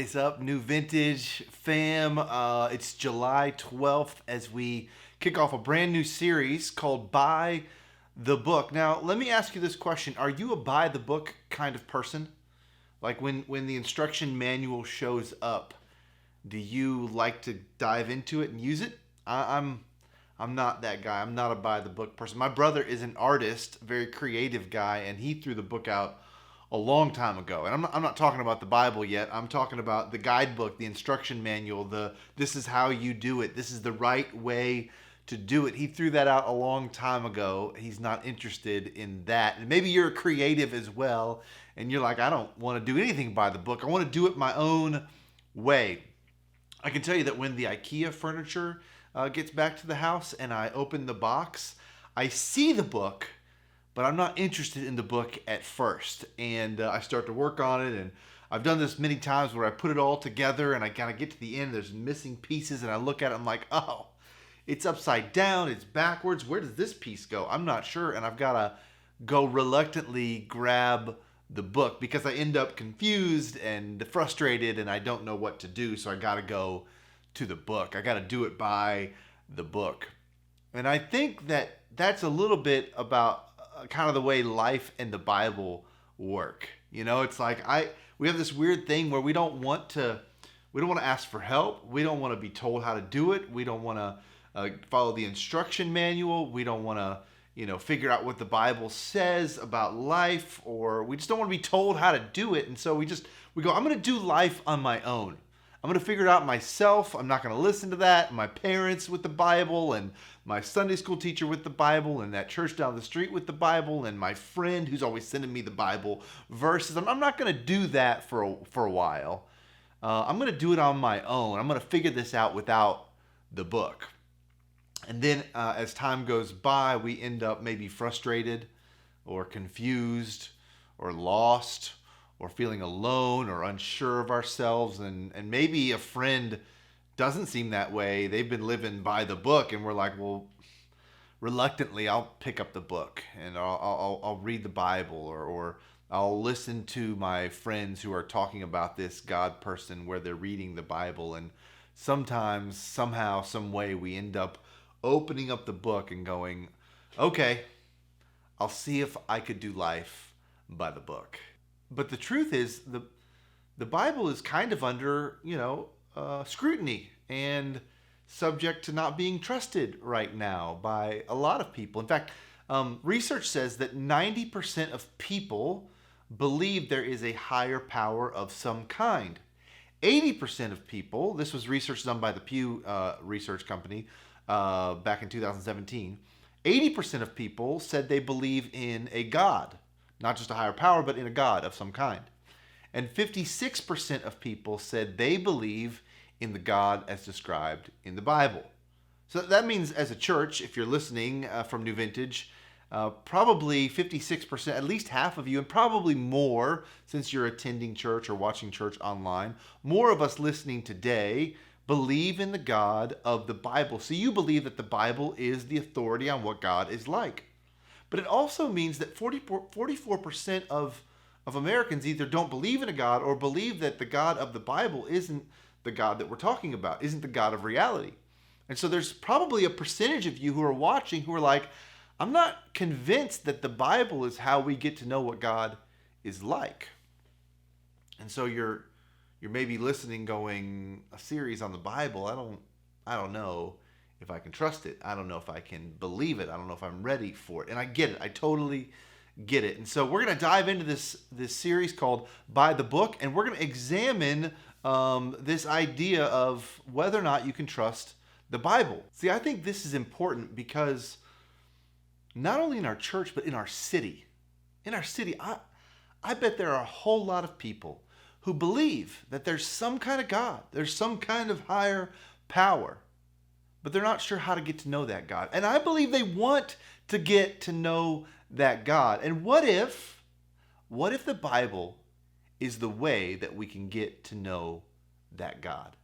is up, New Vintage fam? It's July 12th as we kick off a brand new series called Buy the Book. Now, let me ask you this question. Are you a buy the book kind of person? Like when the instruction manual shows up, do you like to dive into it and use it? I'm not that guy. I'm not a buy the book person. My brother is an artist, very creative guy, and he threw the book out a long time ago. And I'm not talking about the Bible yet. I'm talking about the guidebook, the instruction manual, this is how you do it. This is the right way to do it. He threw that out a long time ago. He's not interested in that. And maybe you're a creative as well, and you're like, I don't want to do anything by the book. I want to do it my own way. I can tell you that when the IKEA furniture gets back to the house and I open the box, I see the book, but I'm not interested in the book at first. And I start to work on it, and I've done this many times where I put it all together and I kind of get to the end, there's missing pieces, and I look at it, I'm like, oh, it's upside down, it's backwards, where does this piece go? I'm not sure, and I've got to go reluctantly grab the book because I end up confused and frustrated and I don't know what to do, so I got to go to the book. I got to do it by the book. And I think that that's a little bit about kind of the way life and the Bible work. You know, it's like we have this weird thing where we don't want to ask for help. We don't want to be told how to do it. We don't want to follow the instruction manual. We don't want to, figure out what the Bible says about life, or we just don't want to be told how to do it. And so we go, I'm going to do life on my own. I'm going to figure it out myself. I'm not going to listen to that. My parents with the Bible, and my Sunday school teacher with the Bible, and that church down the street with the Bible, and my friend who's always sending me the Bible verses. I'm not going to do that for a while. I'm going to do it on my own. I'm going to figure this out without the book. And then as time goes by, we end up maybe frustrated or confused or lost or feeling alone or unsure of ourselves. And maybe a friend doesn't seem that way. They've been living by the book, and we're like, well, reluctantly, I'll pick up the book and I'll read the Bible, or I'll listen to my friends who are talking about this God person where they're reading the Bible. And sometimes, somehow, some way, we end up opening up the book and going, okay, I'll see if I could do life by the book. But the truth is, the Bible is kind of under, scrutiny and subject to not being trusted right now by a lot of people. In fact, research says that 90% of people believe there is a higher power of some kind. 80% of people, this was research done by the Pew Research Company back in 2017, 80% of people said they believe in a God. Not just a higher power, but in a God of some kind. And 56% of people said they believe in the God as described in the Bible. So that means as a church, if you're listening from New Vintage, probably 56%, at least half of you, and probably more since you're attending church or watching church online, more of us listening today believe in the God of the Bible. So you believe that the Bible is the authority on what God is like. But it also means that 44% of Americans either don't believe in a God or believe that the God of the Bible isn't the God that we're talking about, isn't the God of reality. And so there's probably a percentage of you who are watching who are like, I'm not convinced that the Bible is how we get to know what God is like. And so you're maybe listening going, a series on the Bible, I don't know if I can trust it. I don't know if I can believe it. I don't know if I'm ready for it. And I get it. I totally get it. And so we're going to dive into this series called By the Book, and we're going to examine this idea of whether or not you can trust the Bible. See, I think this is important because not only in our church, but in our city. In our city, I bet there are a whole lot of people who believe that there's some kind of God. There's some kind of higher power. But they're not sure how to get to know that God. And I believe they want to get to know that God. And what if the Bible is the way that we can get to know that God?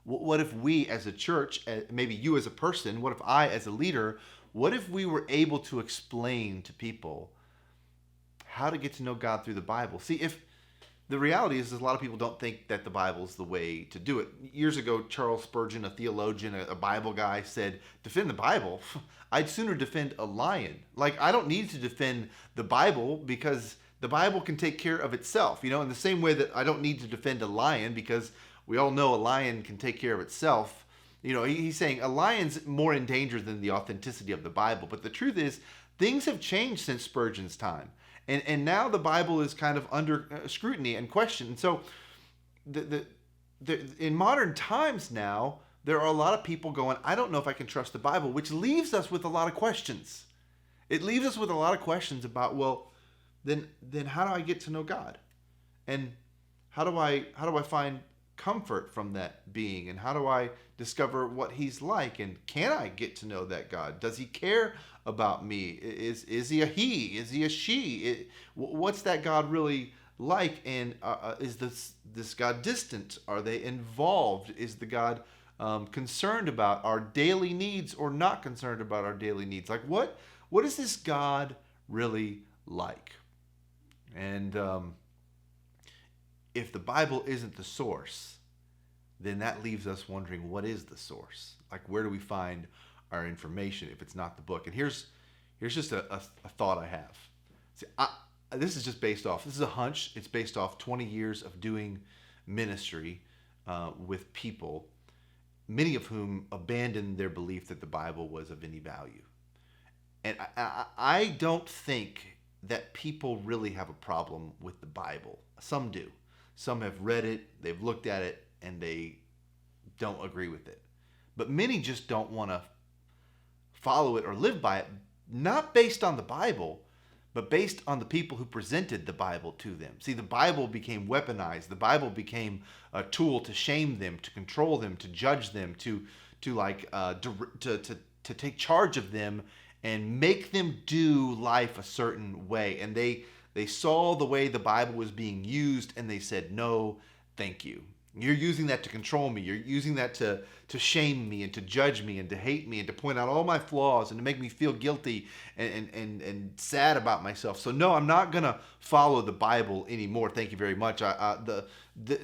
What if we as a church, maybe you as a person, what if I as a leader, what if we were able to explain to people how to get to know God through the Bible? See, if the reality is a lot of people don't think that the Bible is the way to do it. Years ago, Charles Spurgeon, a theologian, a Bible guy, said, defend the Bible? I'd sooner defend a lion. Like, I don't need to defend the Bible because the Bible can take care of itself. In the same way that I don't need to defend a lion because we all know a lion can take care of itself. He's saying a lion's more in danger than the authenticity of the Bible. But the truth is, things have changed since Spurgeon's time. And now the Bible is kind of under scrutiny and question. And so in modern times now, there are a lot of people going, I don't know if I can trust the Bible, which leaves us with a lot of questions. It leaves us with a lot of questions about, well, then how do I get to know God? And how do I find comfort from that being? And how do I discover what he's like? And can I get to know that God? Does he care about me? Is he a he? Is he a she? What's that God really like? And is this God distant? Are they involved? Is the God concerned about our daily needs or not concerned about our daily needs? Like, what is this God really like? And if the Bible isn't the source, then that leaves us wondering, what is the source? Like, where do we find our information if it's not the book? And here's just a thought I have. See, this is just based off, this is a hunch. It's based off 20 years of doing ministry with people, many of whom abandoned their belief that the Bible was of any value. And I don't think that people really have a problem with the Bible. Some do. Some have read it, they've looked at it, and they don't agree with it. But many just don't want to follow it or live by it, not based on the Bible, but based on the people who presented the Bible to them. See, the Bible became weaponized. The Bible became a tool to shame them, to control them, to judge them, to take charge of them and make them do life a certain way. And they saw the way the Bible was being used, and they said, no, thank you. You're using that to control me. You're using that to shame me and to judge me and to hate me and to point out all my flaws and to make me feel guilty and sad about myself. So no, I'm not going to follow the Bible anymore. Thank you very much.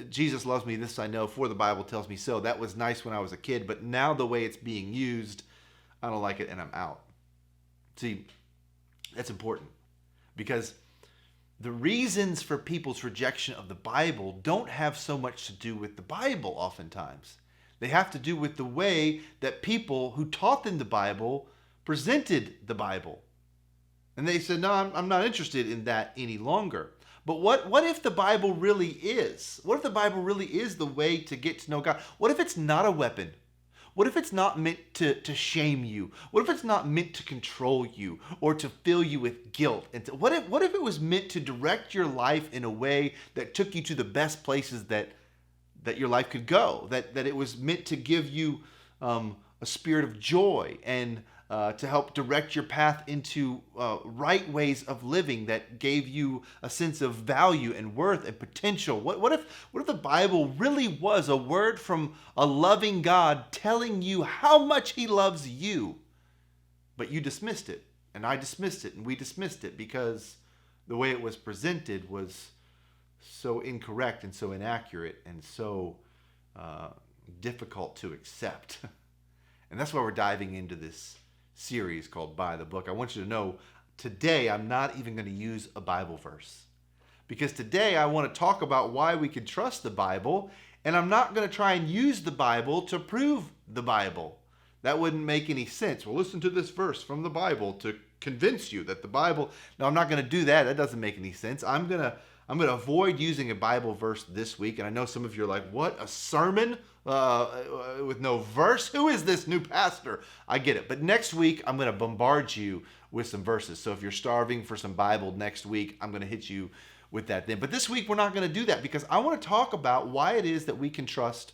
Jesus loves me, this I know, for the Bible tells me so. That was nice when I was a kid, but now the way it's being used, I don't like it and I'm out. See, that's important because the reasons for people's rejection of the Bible don't have so much to do with the Bible oftentimes. They have to do with the way that people who taught them the Bible presented the Bible. And they said, no, I'm not interested in that any longer. But what if the Bible really is? What if the Bible really is the way to get to know God? What if it's not a weapon? What if it's not meant to shame you? What if it's not meant to control you or to fill you with guilt? And what if it was meant to direct your life in a way that took you to the best places that your life could go? That it was meant to give you a spirit of joy and to help direct your path into right ways of living that gave you a sense of value and worth and potential. What if the Bible really was a word from a loving God telling you how much he loves you, but you dismissed it, and I dismissed it, and we dismissed it because the way it was presented was so incorrect and so inaccurate and so difficult to accept. And that's why we're diving into this series called By the Book. I want you to know today I'm not even going to use a Bible verse because today I want to talk about why we can trust the Bible, and I'm not going to try and use the Bible to prove the Bible. That wouldn't make any sense. Well, listen to this verse from the Bible to convince you that the Bible... No, I'm not going to do that. That doesn't make any sense. I'm going to avoid using a Bible verse this week. And I know some of you are like, what, a sermon with no verse? Who is this new pastor? I get it. But next week, I'm going to bombard you with some verses. So if you're starving for some Bible next week, I'm going to hit you with that then. But this week, we're not going to do that because I want to talk about why it is that we can trust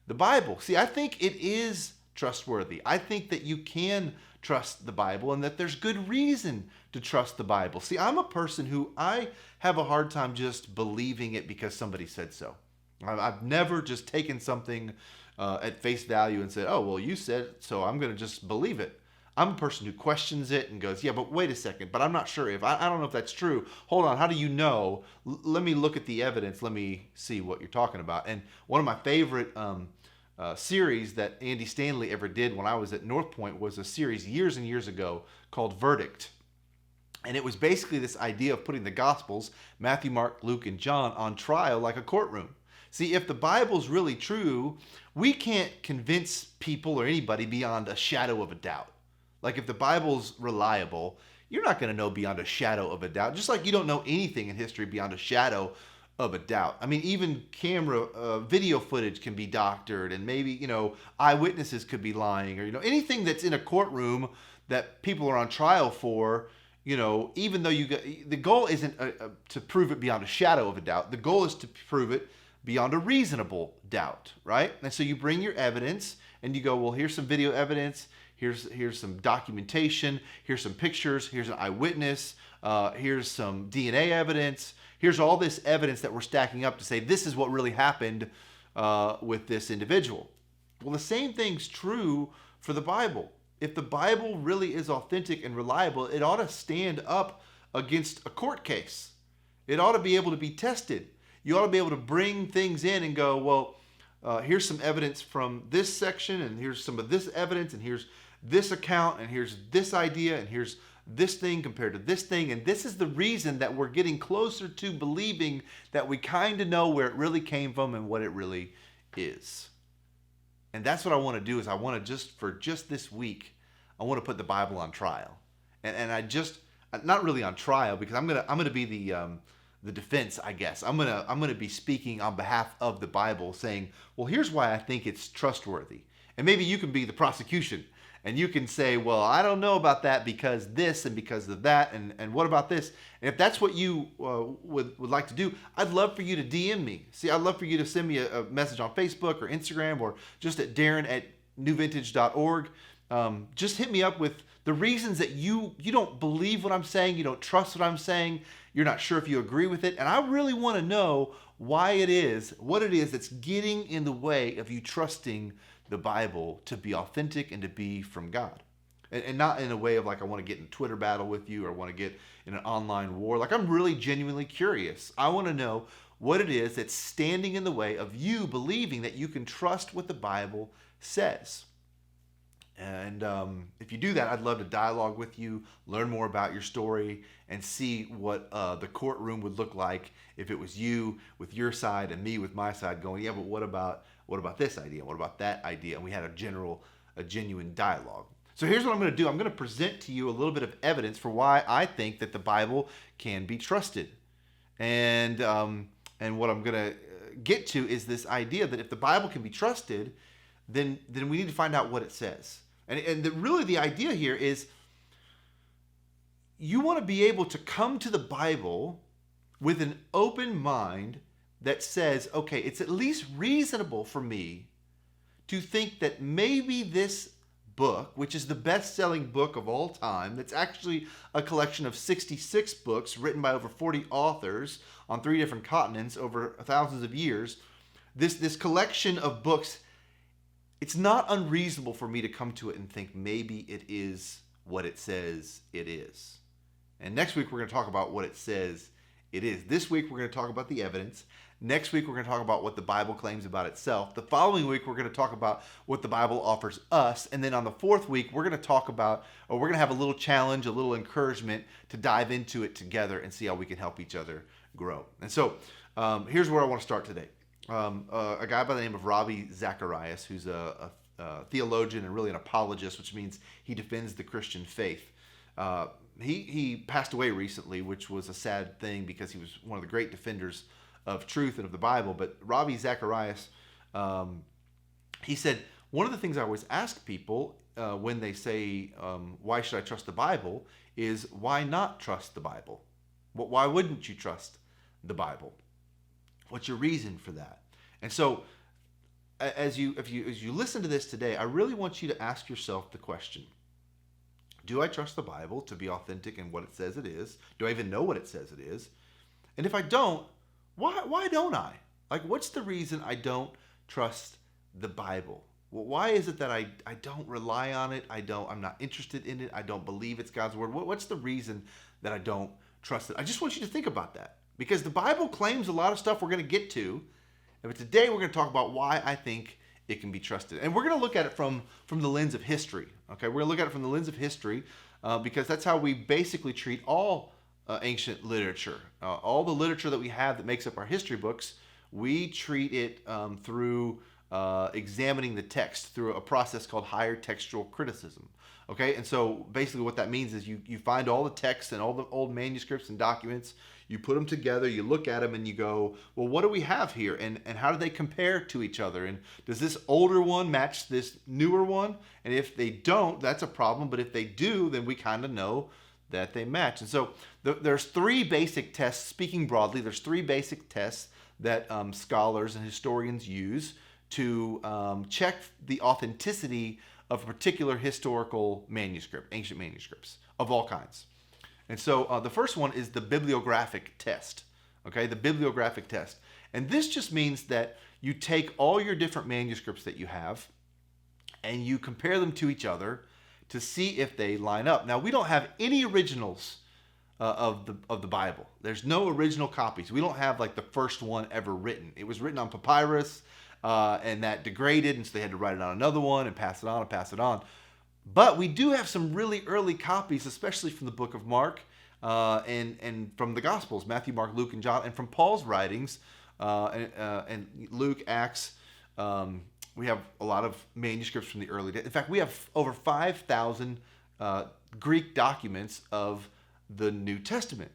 the Bible. See, I think it is trustworthy. I think that you can trust the Bible and that there's good reason to trust the Bible. See, I'm a person who I have a hard time just believing it because somebody said so. I've never just taken something at face value and said, oh, well, you said it, so I'm going to just believe it. I'm a person who questions it and goes, yeah, but wait a second, but I'm not sure if, I don't know if that's true. Hold on, how do you know? Let me look at the evidence. Let me see what you're talking about. And one of my favorite series that Andy Stanley ever did when I was at North Point was a series years and years ago called Verdict. And it was basically this idea of putting the Gospels, Matthew, Mark, Luke, and John, on trial like a courtroom. See, if the Bible's really true, we can't convince people or anybody beyond a shadow of a doubt. Like if the Bible's reliable, you're not going to know beyond a shadow of a doubt, just like you don't know anything in history beyond a shadow of a doubt. I mean, even video footage can be doctored, and maybe, eyewitnesses could be lying, or, anything that's in a courtroom that people are on trial for, even though the goal isn't to prove it beyond a shadow of a doubt. The goal is to prove it beyond a reasonable doubt, right? And so you bring your evidence and you go, well, here's some video evidence, here's some documentation, here's some pictures, here's an eyewitness, here's some DNA evidence, here's all this evidence that we're stacking up to say this is what really happened with this individual. Well, the same thing's true for the Bible. If the Bible really is authentic and reliable, it ought to stand up against a court case. It ought to be able to be tested. You ought to be able to bring things in and go, well, here's some evidence from this section, and here's some of this evidence, and here's this account, and here's this idea, and here's this thing compared to this thing, and this is the reason that we're getting closer to believing that we kind of know where it really came from and what it really is. And that's what I want to do. Is I want to for this week, I want to put the Bible on trial, and I just not really on trial, because I'm gonna be the defense, I guess. I'm gonna be speaking on behalf of the Bible, saying, well, here's why I think it's trustworthy, and maybe you can be the prosecution, and you can say, well, I don't know about that because this and because of that, and what about this? And if that's what you would like to do, I'd love for you to DM me. See, I'd love for you to send me a message on Facebook or Instagram, or just at darren@newvintage.org. Just hit me up with the reasons that you don't believe what I'm saying, you don't trust what I'm saying, you're not sure if you agree with it, and I really want to know what it is that's getting in the way of you trusting the Bible to be authentic and to be from God. And not in a way of like I want to get in a Twitter battle with you or want to get in an online war. Like I'm really genuinely curious. I want to know what it is that's standing in the way of you believing that you can trust what the Bible says. And if you do that, I'd love to dialogue with you, learn more about your story, and see what the courtroom would look like if it was you with your side and me with my side going, yeah, but what about this idea? What about that idea? And we had a genuine dialogue. So here's what I'm going to do. I'm going to present to you a little bit of evidence for why I think that the Bible can be trusted. And what I'm going to get to is this idea that if the Bible can be trusted, then we need to find out what it says. And really the idea here is you want to be able to come to the Bible with an open mind that says, okay, it's at least reasonable for me to think that maybe this book, which is the best-selling book of all time, that's actually a collection of 66 books written by over 40 authors on 3 different continents over thousands of years, this collection of books, it's not unreasonable for me to come to it and think maybe it is what it says it is. And next week we're going to talk about what it says it is. This week we're going to talk about the evidence. Next week we're going to talk about what the Bible claims about itself. The following week we're going to talk about what the Bible offers us. And then on the 4th week we're going to talk about, or we're going to have a little challenge, a little encouragement to dive into it together and see how we can help each other grow. And so here's where I want to start today. A guy by the name of Ravi Zacharias, who's a theologian and really an apologist, which means he defends the Christian faith. He passed away recently, which was a sad thing because he was one of the great defenders of truth and of the Bible. But Ravi Zacharias, he said, one of the things I always ask people when they say, why should I trust the Bible, is why not trust the Bible? Why wouldn't you trust the Bible? What's your reason for that? And so as you listen to this today, I really want you to ask yourself the question, do I trust the Bible to be authentic in what it says it is? Do I even know what it says it is? And if I don't, why don't I? Like, what's the reason I don't trust the Bible? Well, why is it that I don't rely on it? I'm not interested in it. I don't believe it's God's word. What's the reason that I don't trust it? I just want you to think about that, because the Bible claims a lot of stuff we're going to get to. And today we're going to talk about why I think it can be trusted. And we're going to look at it from the lens of history. Okay, we're going to look at it from the lens of history because that's how we basically treat all ancient literature. All the literature that we have that makes up our history books, we treat it through examining the text through a process called higher textual criticism. Okay, and so basically what that means is you find all the texts and all the old manuscripts and documents, you put them together, you look at them and you go, well, what do we have here? And how do they compare to each other? And does this older one match this newer one? And if they don't, that's a problem. But if they do, then we kind of know that they match. And so there's three basic tests, speaking broadly, there's three basic tests that scholars and historians use to check the authenticity of a particular historical manuscript, ancient manuscripts of all kinds. And so the first one is the bibliographic test, okay, the bibliographic test. And this just means that you take all your different manuscripts that you have and you compare them to each other to see if they line up. Now, we don't have any originals of the Bible. There's no original copies. We don't have like the first one ever written. It was written on papyrus and that degraded, and so they had to write it on another one and pass it on and pass it on. But we do have some really early copies, especially from the book of Mark and from the Gospels, Matthew, Mark, Luke, and John, and from Paul's writings, and Luke, Acts. We have a lot of manuscripts from the early days. In fact, we have over 5,000 Greek documents of the New Testament,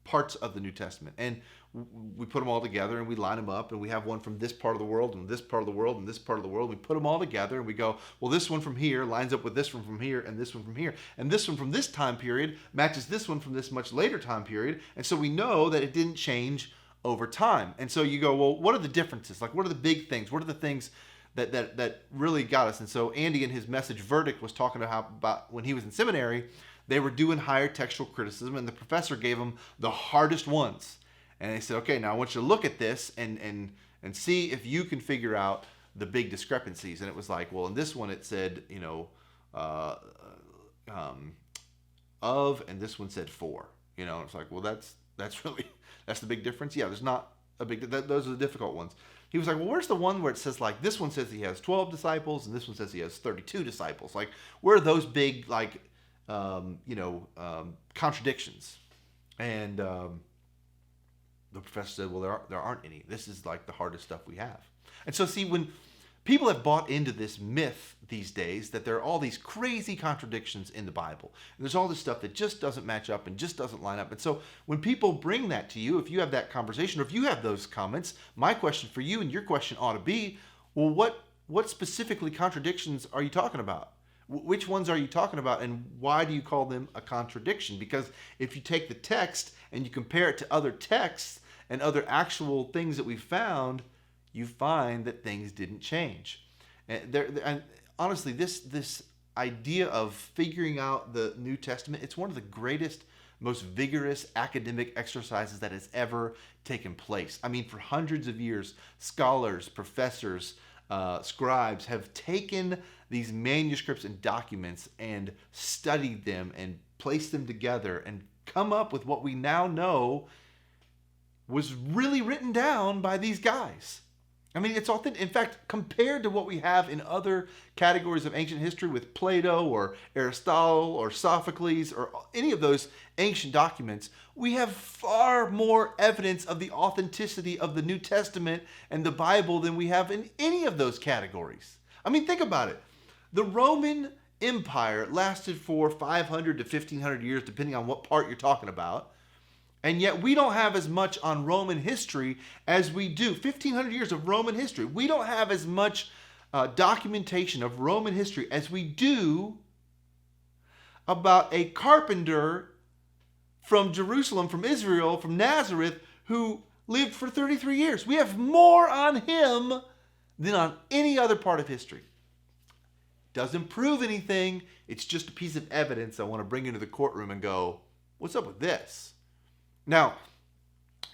parts of the New Testament. And we put them all together and we line them up, and we have one from this part of the world and this part of the world and this part of the world. We put them all together and we go, well, this one from here lines up with this one from here and this one from here. And this one from this time period matches this one from this much later time period. And so we know that it didn't change over time. And so you go, well, what are the differences? Like, what are the big things? What are the things that really got us? And so Andy in his message Verdict was talking about when he was in seminary, they were doing higher textual criticism, and the professor gave them the hardest ones. And they said, okay, now I want you to look at this and see if you can figure out the big discrepancies. And it was like, well, in this one it said, of, and this one said for. And it's like, well, that's the big difference. Yeah, there's not a big. Those are the difficult ones. He was like, well, where's the one where it says like this one says he has 12 disciples and this one says he has 32 disciples? Like, where are those big contradictions? And the professor said, well, there aren't any. This is like the hardest stuff we have. And so see, when people have bought into this myth these days that there are all these crazy contradictions in the Bible, and there's all this stuff that just doesn't match up and just doesn't line up. And so when people bring that to you, if you have that conversation or if you have those comments, my question for you and your question ought to be, well, what specifically contradictions are you talking about? Which ones are you talking about, and why do you call them a contradiction? Because if you take the text and you compare it to other texts and other actual things that we found, you find that things didn't change. And honestly, this idea of figuring out the New Testament, it's one of the greatest, most vigorous academic exercises that has ever taken place. I mean, for hundreds of years, scholars, professors, scribes have taken these manuscripts and documents and studied them and placed them together and come up with what we now know was really written down by these guys. I mean, it's authentic. In fact, compared to what we have in other categories of ancient history with Plato or Aristotle or Sophocles or any of those ancient documents, we have far more evidence of the authenticity of the New Testament and the Bible than we have in any of those categories. I mean, think about it. The Roman Empire lasted for 500 to 1,500 years, depending on what part you're talking about. And yet we don't have as much on Roman history as we do. 1,500 years of Roman history. We don't have as much documentation of Roman history as we do about a carpenter from Jerusalem, from Israel, from Nazareth, who lived for 33 years. We have more on him than on any other part of history. Doesn't prove anything. It's just a piece of evidence I want to bring into the courtroom and go, what's up with this? Now,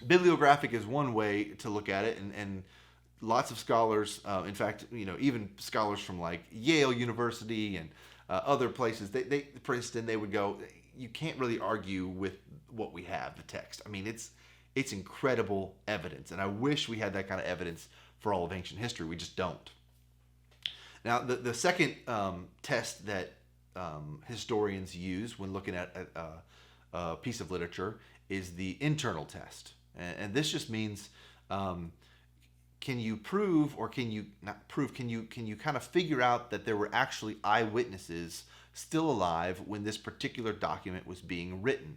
bibliographic is one way to look at it, and lots of scholars, in fact, even scholars from like Yale University and other places, they Princeton, they would go, you can't really argue with what we have, the text. I mean, it's incredible evidence, and I wish we had that kind of evidence for all of ancient history. We just don't. Now, the second test that historians use when looking at a piece of literature is the internal test, and this just means can you prove, or can you not prove? Can you kind of figure out that there were actually eyewitnesses still alive when this particular document was being written?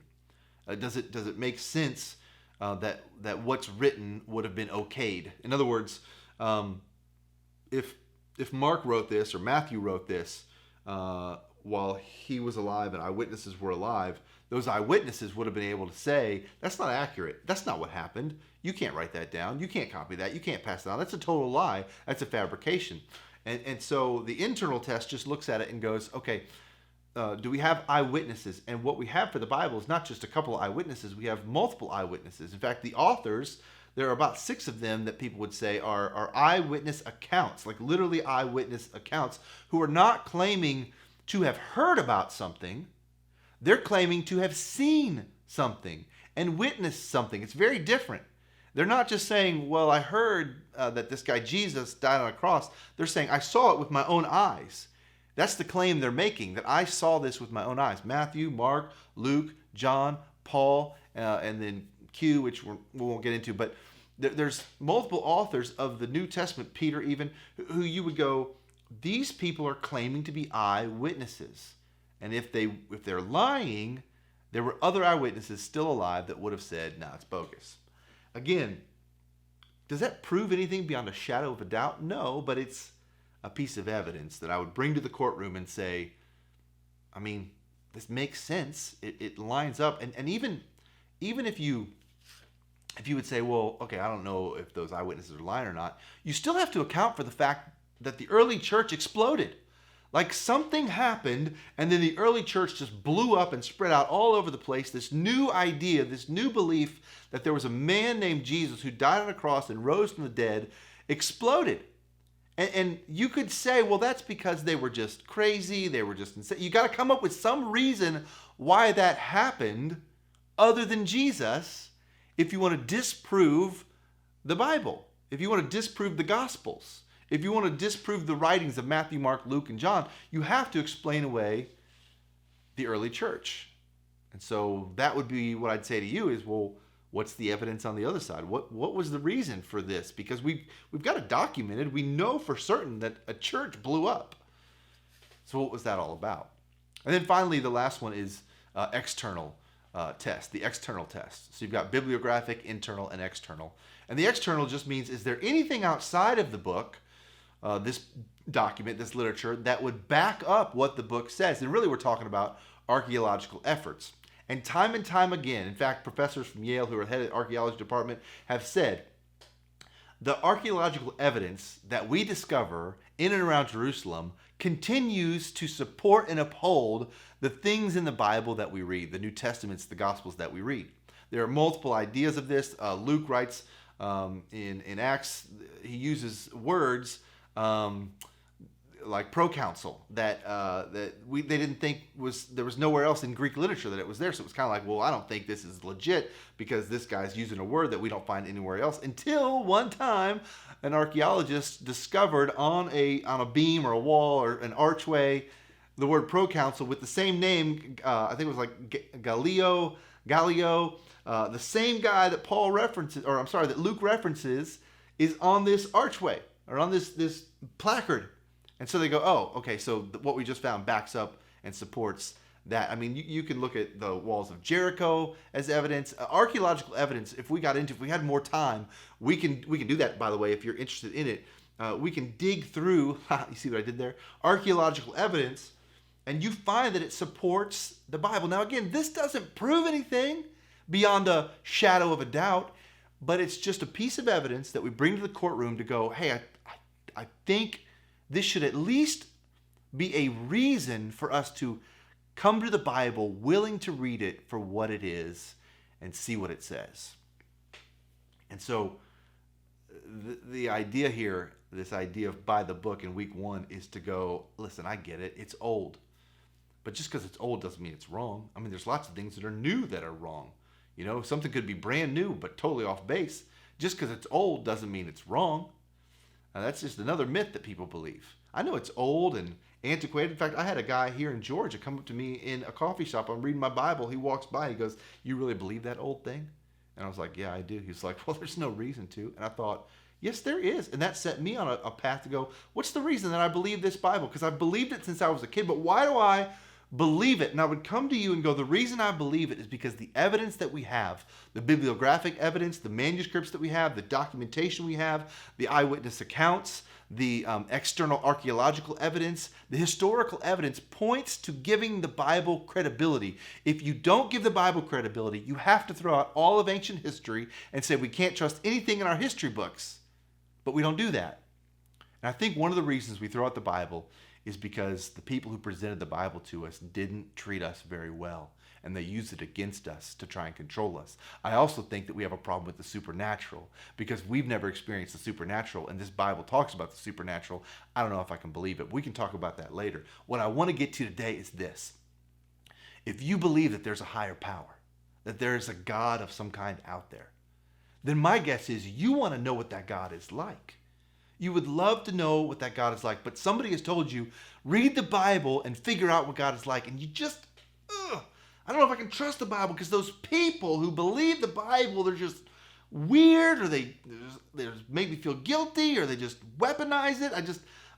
Does it make sense that what's written would have been okayed? In other words, if Mark wrote this or Matthew wrote this while he was alive and eyewitnesses were alive, those eyewitnesses would have been able to say, that's not accurate. That's not what happened. You can't write that down. You can't copy that. You can't pass it on. That's a total lie. That's a fabrication. And so the internal test just looks at it and goes, okay, do we have eyewitnesses? And what we have for the Bible is not just a couple of eyewitnesses. We have multiple eyewitnesses. In fact, the authors, there are about 6 of them that people would say are eyewitness accounts, like literally eyewitness accounts, who are not claiming to have heard about something. They're claiming to have seen something and witnessed something. It's very different. They're not just saying, well, I heard that this guy Jesus died on a cross. They're saying, I saw it with my own eyes. That's the claim they're making, that I saw this with my own eyes. Matthew, Mark, Luke, John, Paul, and then Q, which we won't get into. But there's multiple authors of the New Testament, Peter even, who you would go, these people are claiming to be eyewitnesses. And if they're lying, there were other eyewitnesses still alive that would have said, no, it's bogus. Again, does that prove anything beyond a shadow of a doubt? No, but it's a piece of evidence that I would bring to the courtroom and say, I mean, this makes sense. It lines up. And even if you would say, well, okay, I don't know if those eyewitnesses are lying or not, you still have to account for the fact that the early church exploded. Like something happened, and then the early church just blew up and spread out all over the place. This new idea, this new belief that there was a man named Jesus who died on a cross and rose from the dead exploded. And you could say, well, that's because they were just crazy. They were just insane. You got to come up with some reason why that happened other than Jesus if you want to disprove the Bible, if you want to disprove the Gospels. If you want to disprove the writings of Matthew, Mark, Luke, and John, you have to explain away the early church. And so that would be what I'd say to you is, well, what's the evidence on the other side? What was the reason for this? Because we've got it documented. We know for certain that a church blew up. So what was that all about? And then finally, the last one is external test, the external test. So you've got bibliographic, internal, and external. And the external just means, is there anything outside of the book, this document, this literature, that would back up what the book says? And really we're talking about archaeological efforts. And time again, in fact, professors from Yale who are head of the archaeology department have said, the archaeological evidence that we discover in and around Jerusalem continues to support and uphold the things in the Bible that we read, the New Testaments, the Gospels that we read. There are multiple ideas of this. Luke writes in Acts, he uses words like proconsul that they didn't think there was nowhere else in Greek literature that it was there. So it was kind of like, well, I don't think this is legit because this guy's using a word that we don't find anywhere else. Until one time, an archaeologist discovered on a beam or a wall or an archway the word proconsul with the same name. I think it was like Gallio, the same guy that Paul references, or I'm sorry, that Luke references, is on this archway or on this placard. And so they go, oh, okay, so what we just found backs up and supports that. I mean, you can look at the walls of Jericho as evidence. Archaeological evidence, if we had more time, we can do that, by the way, if you're interested in it. We can dig through, you see what I did there? Archaeological evidence, and you find that it supports the Bible. Now, again, this doesn't prove anything beyond a shadow of a doubt, but it's just a piece of evidence that we bring to the courtroom to go, hey, I think this should at least be a reason for us to come to the Bible willing to read it for what it is and see what it says. And so the idea here, this idea of by the book in week 1 is to go, listen, I get it. It's old. But just because it's old doesn't mean it's wrong. I mean, there's lots of things that are new that are wrong. You know, something could be brand new but totally off base. Just because it's old doesn't mean it's wrong. Now, that's just another myth that people believe. I know it's old and antiquated. In fact, I had a guy here in Georgia come up to me in a coffee shop. I'm reading my Bible. He walks by. He goes, "You really believe that old thing?" And I was like, "Yeah, I do." He's like, "Well, there's no reason to." And I thought, yes, there is. And that set me on a path to go, what's the reason that I believe this Bible? Because I've believed it since I was a kid. But why do I believe it? And I would come to you and go, the reason I believe it is because the evidence that we have, the bibliographic evidence, the manuscripts that we have, the documentation we have, the eyewitness accounts, the external archaeological evidence, the historical evidence points to giving the Bible credibility. If you don't give the Bible credibility, you have to throw out all of ancient history and say we can't trust anything in our history books. But we don't do that. And I think one of the reasons we throw out the Bible is because the people who presented the Bible to us didn't treat us very well, and they use it against us to try and control us. I also think that we have a problem with the supernatural because we've never experienced the supernatural, and this Bible talks about the supernatural. I don't know if I can believe it. We can talk about that later. What I want to get to today is this. If you believe that there's a higher power, that there is a God of some kind out there, then my guess is you want to know what that God is like. You would love to know what that God is like, but somebody has told you, read the Bible and figure out what God is like, and you just, I don't know if I can trust the Bible because those people who believe the Bible, they're just weird, or they make me feel guilty, or they just weaponize it.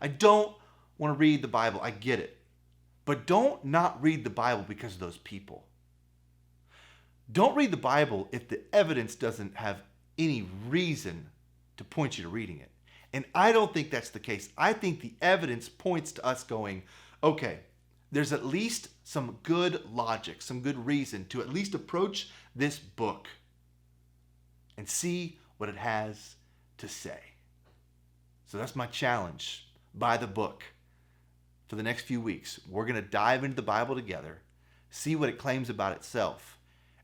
I don't want to read the Bible. I get it. But don't not read the Bible because of those people. Don't read the Bible if the evidence doesn't have any reason to point you to reading it. And I don't think that's the case. I think the evidence points to us going, okay, there's at least some good logic, some good reason to at least approach this book and see what it has to say. So that's my challenge. By the book. For the next few weeks, we're going to dive into the Bible together, see what it claims about itself,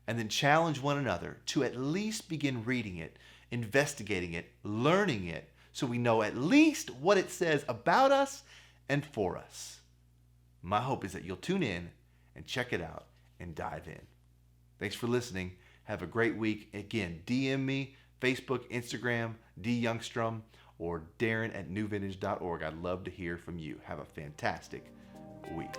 and then challenge one another to at least begin reading it, investigating it, learning it, so we know at least what it says about us and for us. My hope is that you'll tune in and check it out and dive in. Thanks for listening. Have a great week. Again, DM me, Facebook, Instagram, dyoungstrom, or Darren at newvintage.org. I'd love to hear from you. Have a fantastic week.